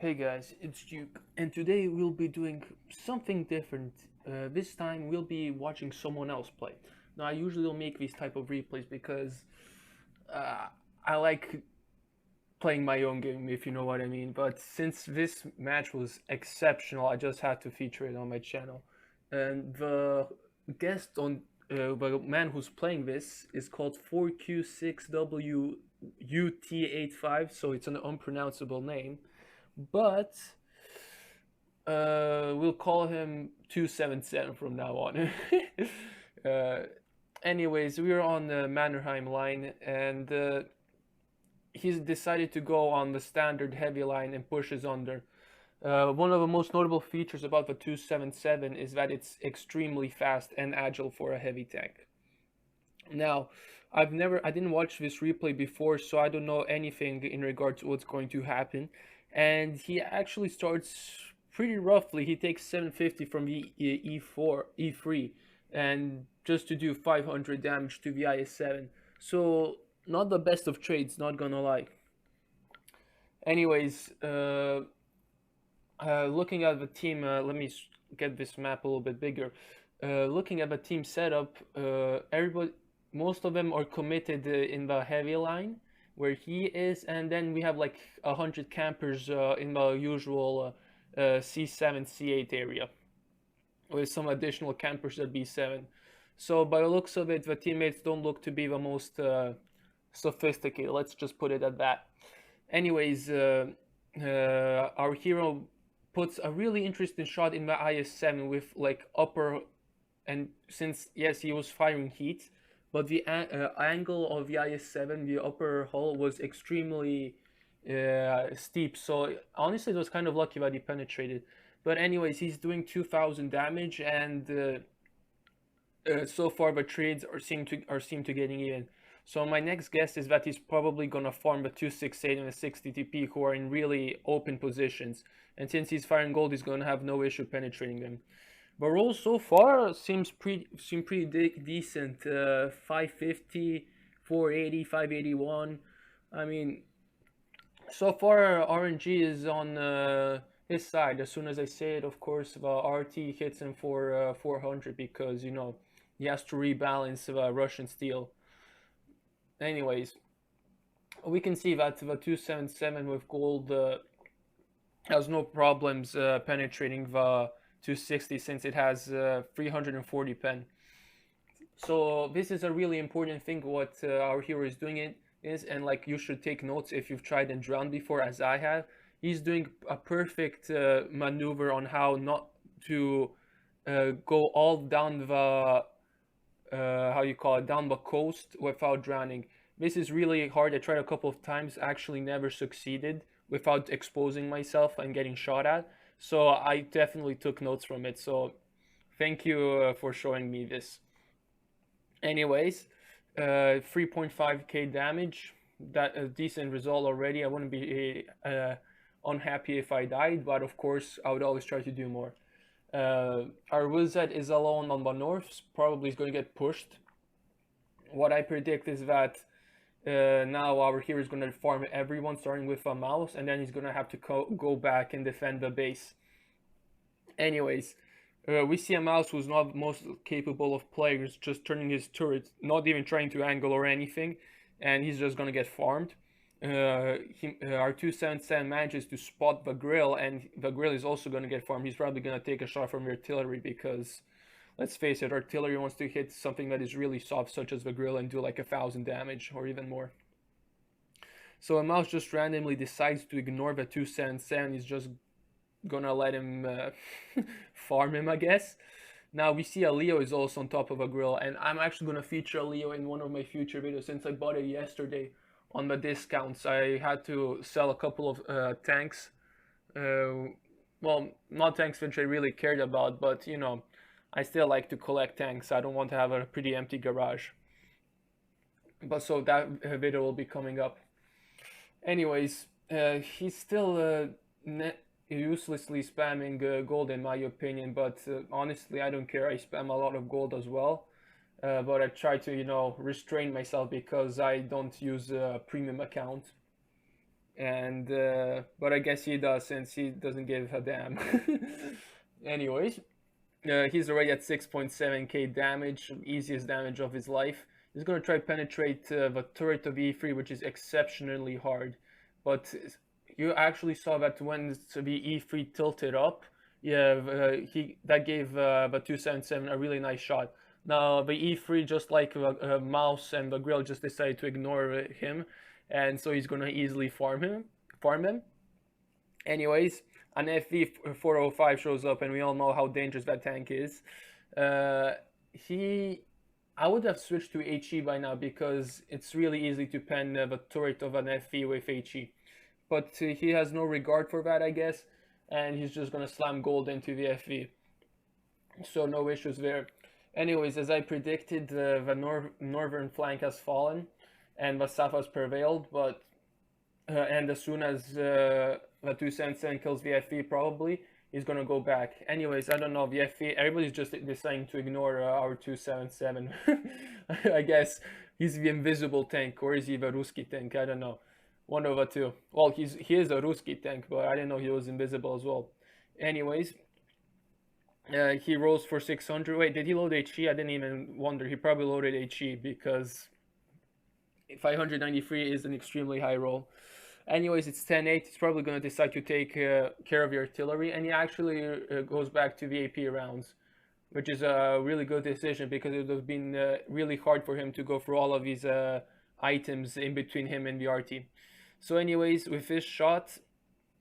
Hey guys, it's Duke, and today we'll be doing something different. This time we'll be watching someone else play. Now I usually don't make these type of replays because uh, I like playing my own game, if you know what I mean. But since this match was exceptional, I just had to feature it on my channel. And the guest on the man who's playing this is called 4Q6WUT85, so it's an unpronounceable name, but we'll call him 277 from now on. uh, Anyways, we're on the Mannerheim line, and he's decided to go on the standard heavy line and pushes under. One of the most notable features about the 277 is that it's extremely fast and agile for a heavy tank. Now, I didn't watch this replay before, so I don't know anything in regard to what's going to happen. And he actually starts pretty roughly. He takes 750 from the E4, E3, and just to do 500 damage to the IS-7. So, not the best of trades, not gonna lie. Anyways, looking at the team, let me get this map a little bit bigger. Looking at the team setup, everybody, most of them are committed in the heavy line where he is, and then we have like 100 campers in the usual C7, C8 area, with some additional campers at B7. So by the looks of it, the teammates don't look to be the most sophisticated. Let's just put it at that. Anyways, our hero puts a really interesting shot in the IS-7 with like upper, and since yes he was firing heat, but the angle of the IS-7, the upper hull, was extremely steep. So honestly, it was kind of lucky that he penetrated. But anyways, he's doing 2,000 damage, and so far the trades seem to getting even. So my next guess is that he's probably gonna farm the 268 and the 60 TP, who are in really open positions, and since he's firing gold, he's gonna have no issue penetrating them. The roll so far seem pretty decent. 550, 480, 581. I mean, so far RNG is on his side. As soon as I say it, of course, the RT hits him for 400 because he has to rebalance the Russian steel. Anyways, we can see that the 277 with gold has no problems penetrating the 260 since it has 340 pen. So this is a really important thing what our hero is doing it is, and like you should take notes if you've tried and drowned before, as I have. He's doing a perfect maneuver on how not to go all down the how you call it, down the coast without drowning. This is really hard. I tried a couple of times, actually never succeeded without exposing myself and getting shot at. So I definitely took notes from it. So thank you for showing me this. Anyways, 3.5k damage. That a decent result already. I wouldn't be unhappy if I died, but of course I would always try to do more. Our wizard is alone on the north, probably is going to get pushed. What I predict is that now our hero is going to farm everyone, starting with a mouse, and then he's going to have to go back and defend the base. Anyways, we see a mouse who's not most capable of players, just turning his turret, not even trying to angle or anything, and he's just going to get farmed. Our 277 manages to spot the grill, and the grill is also going to get farmed. He's probably going to take a shot from artillery because, let's face it, artillery wants to hit something that is really soft, such as the grill, and do like 1,000 damage or even more. So a mouse just randomly decides to ignore the 277. He's just gonna let him farm him, I guess. Now we see a Leo is also on top of a grill, and I'm actually gonna feature a Leo in one of my future videos since I bought it yesterday on the discounts. I had to sell a couple of tanks. Well, not tanks which I really cared about, but I still like to collect tanks. I don't want to have a pretty empty garage. But so that video will be coming up. Anyways, he's still uselessly spamming gold in my opinion, but honestly I don't care. I spam a lot of gold as well. But I try to restrain myself because I don't use a premium account. and but I guess he does since he doesn't give a damn. Anyways, he's already at 6.7k damage, easiest damage of his life. He's gonna try penetrate the turret of E3, which is exceptionally hard. But you actually saw that when the E3 tilted up, yeah, he that gave the 277 a really nice shot. Now the E3, just like the mouse and the grill, just decided to ignore him, and so he's gonna easily farm him. Farm him. Anyways, an FV 405 shows up, and we all know how dangerous that tank is. Uh, he, I would have switched to HE by now because it's really easy to pen the turret of an FV with HE. But he has no regard for that, I guess, and he's just gonna slam gold into the FV. So no issues there. Anyways, as I predicted, the northern flank has fallen, and Vasafa has prevailed, but and as soon as the 277 kills the FE, probably he's gonna go back. Anyways, I don't know, the FE, everybody's just deciding to ignore our 277. I guess he's the invisible tank, or is he the Ruski tank? I don't know. One of the two. Well, he is a Ruski tank, but I didn't know he was invisible as well. Anyways, he rolls for 600. Wait, did he load HE? I didn't even wonder. He probably loaded HE because 593 is an extremely high roll. Anyways, it's 10-8. He's probably going to decide to take care of the artillery, and he actually goes back to the AP rounds, which is a really good decision because it would have been really hard for him to go through all of these items in between him and the RT. So anyways, with this shot,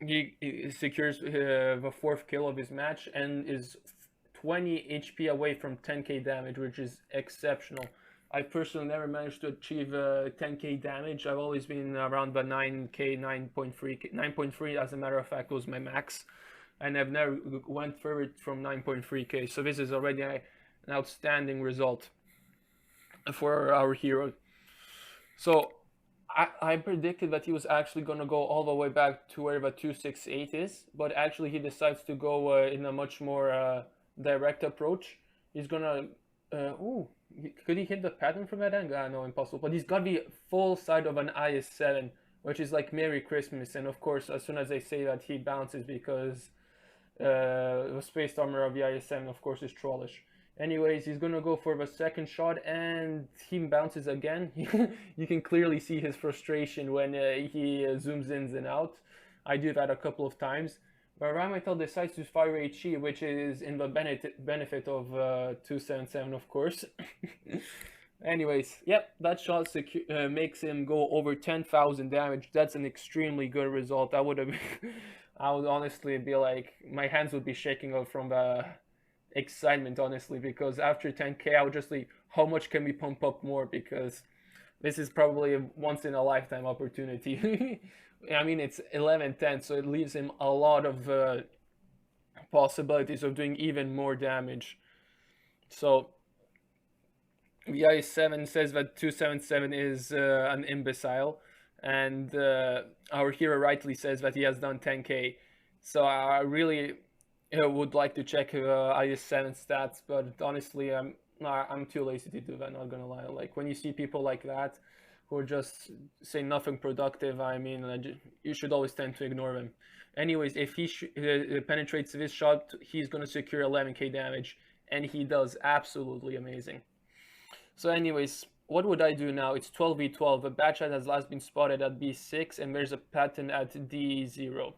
he secures the 4th kill of his match and is 20 HP away from 10k damage, which is exceptional. I personally never managed to achieve 10k damage. I've always been around the 9k, 9.3, 9.3 as a matter of fact was my max, and I've never went further from 9.3k. So this is already an outstanding result for our hero. So I predicted that he was actually going to go all the way back to where the 268 is, but actually he decides to go in a much more direct approach. He's gonna ooh, could he hit the pattern from that angle? No, impossible. But he's got the full side of an IS-7, which is like Merry Christmas. And of course, as soon as I say that, he bounces because the space armor of the IS-7, of course, is trollish. Anyways, he's gonna go for the second shot, and he bounces again. You can clearly see his frustration when he zooms in and out. I do that a couple of times. But Rheinmetall decides to fire HE, which is in the benefit of 277, of course. Anyways, yep, that shot makes him go over 10,000 damage. That's an extremely good result. I would honestly be like, my hands would be shaking up from the excitement, honestly, because after 10k, I would just like, how much can we pump up more? Because this is probably a once in a lifetime opportunity. I mean, it's 11-10, so it leaves him a lot of possibilities of doing even more damage. So the IS-7 says that 277 is an imbecile, and our hero rightly says that he has done 10k. So I really would like to check IS-7 stats, but honestly, I'm too lazy to do that, not gonna lie. Like, when you see people like that who just say nothing productive, I mean, you should always tend to ignore them. Anyways, if he penetrates this shot, he's gonna secure 11k damage, and he does absolutely amazing. So anyways, what would I do now? It's 12v12. The batchat has last been spotted at B6, and there's a pattern at D0.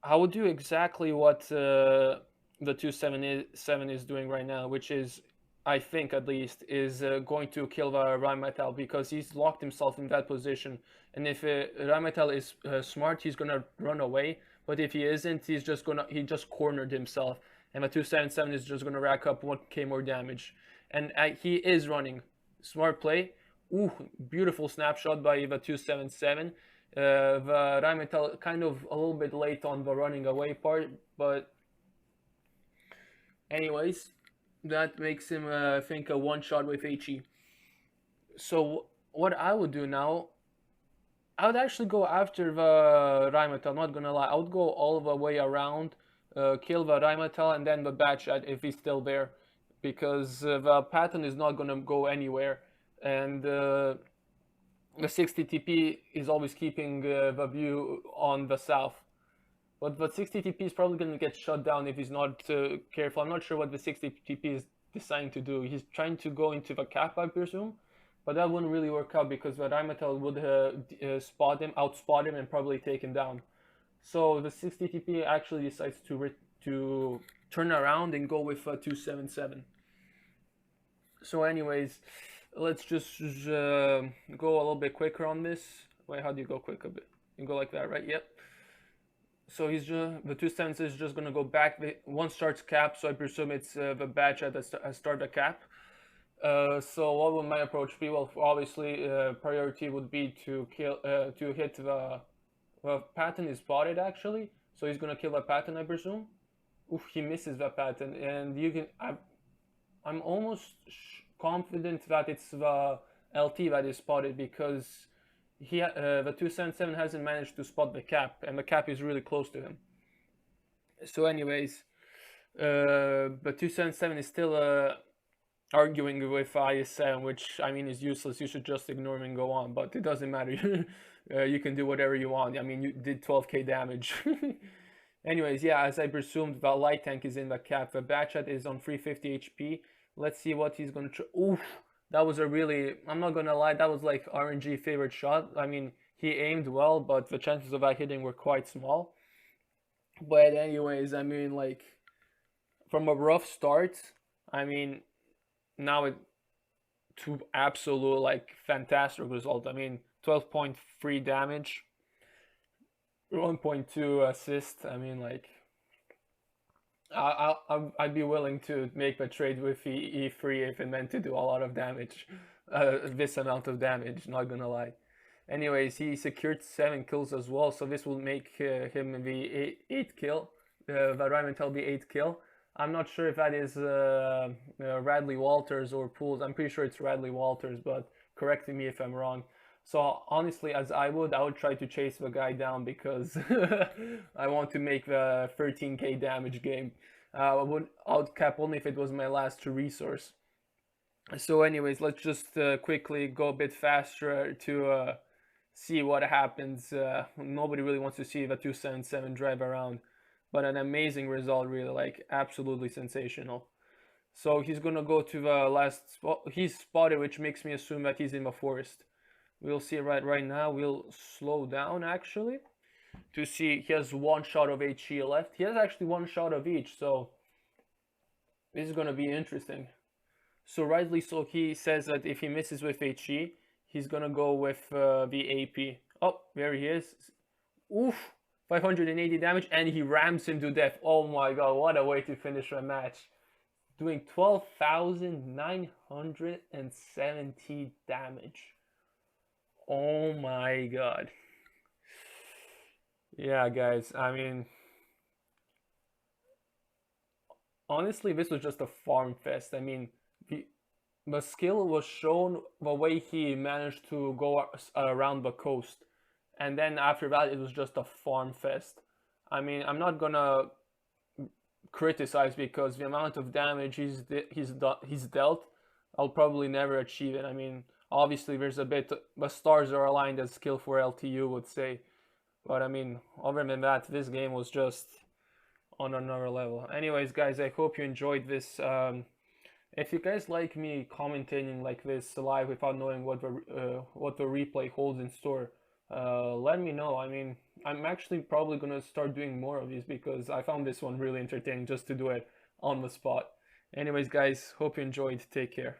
I would do exactly what the 277 is doing right now, which is, I think at least, is going to kill Rheinmetall because he's locked himself in that position. And if Rheinmetall is smart, he's gonna run away. But if he isn't, he just cornered himself, and the 277 is just gonna rack up 1k more damage. And he is running. Smart play. Ooh, beautiful snapshot by the 277. The Rheinmetall kind of a little bit late on the running away part, but anyways, that makes him, I think, a one-shot with HE. So what I would do now, I would actually go after the Rheinmetall, not gonna lie. I would go all the way around, kill the Rheinmetall, and then the batchat if he's still there, because the pattern is not gonna go anywhere. And the 60 TP is always keeping the view on the south. But the 60 TP is probably going to get shut down if he's not careful. I'm not sure what the 60 TP is deciding to do. He's trying to go into the cap, I presume, but that wouldn't really work out because the Rheinmetall would outspot him, and probably take him down. So the 60 TP actually decides to turn around and go with 277. So anyways, let's just go a little bit quicker on this. Wait, how do you go quick a bit? You go like that, right? Yep. So he's just, the 277 is just gonna go back. One starts cap, so I presume it's the batch that start the cap. So what would my approach be? Well, obviously, priority would be to hit the pattern is spotted actually. So he's gonna kill the pattern, I presume. Oof, he misses the pattern, and I'm almost confident that it's the LT that is spotted because the 277 hasn't managed to spot the cap, and the cap is really close to him. So anyways, but 277 is still arguing with IS7, which I mean is useless. You should just ignore him and go on, but it doesn't matter. You can do whatever you want. I mean, you did 12k damage. Anyways, yeah, as I presumed, the light tank is in the cap. The Batchat is on 350 HP. Let's see what he's gonna try. Oof, that was a really, I'm not gonna lie, that was like RNG favorite shot. I mean, he aimed well, but the chances of that hitting were quite small. But anyways, I mean, like, from a rough start, I mean, now it to absolute like fantastic result. I mean, 12.3 damage, 1.2 assist. I mean, like, I'd be willing to make the trade with E3 if it meant to do a lot of damage, this amount of damage. Not gonna lie. Anyways, he secured 7 kills as well, so this will make him the 8 kill. The Rheinmetall be 8 kill. I'm not sure if that is Radley Walters or Pools. I'm pretty sure it's Radley Walters, but correct me if I'm wrong. So honestly, as I would try to chase the guy down because I want to make the 13k damage game. I would outcap only if it was my last resource. So anyways, let's just quickly go a bit faster to see what happens. Nobody really wants to see the 277 drive around, but an amazing result, really, like absolutely sensational. So he's gonna go to the last spot. He's spotted, which makes me assume that he's in the forest. We'll see right now. We'll slow down actually to see. He has 1 shot of HE left. He has actually 1 shot of each, so this is gonna be interesting. So rightly so, he says that if he misses with HE, he's gonna go with the AP. Oh, there he is. Oof, 580 damage, and he rams him to death. Oh my god, what a way to finish a match. Doing 12,970 damage. Oh my god. Yeah, guys, I mean, honestly, this was just a farm fest. I mean, the skill was shown the way he managed to go around the coast. And then after that, it was just a farm fest. I mean, I'm not gonna criticize because the amount of damage he's dealt, I'll probably never achieve it. I mean, obviously there's a bit, the stars are aligned as skill for LTU would say. But I mean, other than that, this game was just on another level. Anyways, guys, I hope you enjoyed this. If you guys like me commentating like this live without knowing what the replay holds in store, let me know. I mean, I'm actually probably gonna start doing more of these because I found this one really entertaining just to do it on the spot. Anyways, guys, hope you enjoyed. Take care.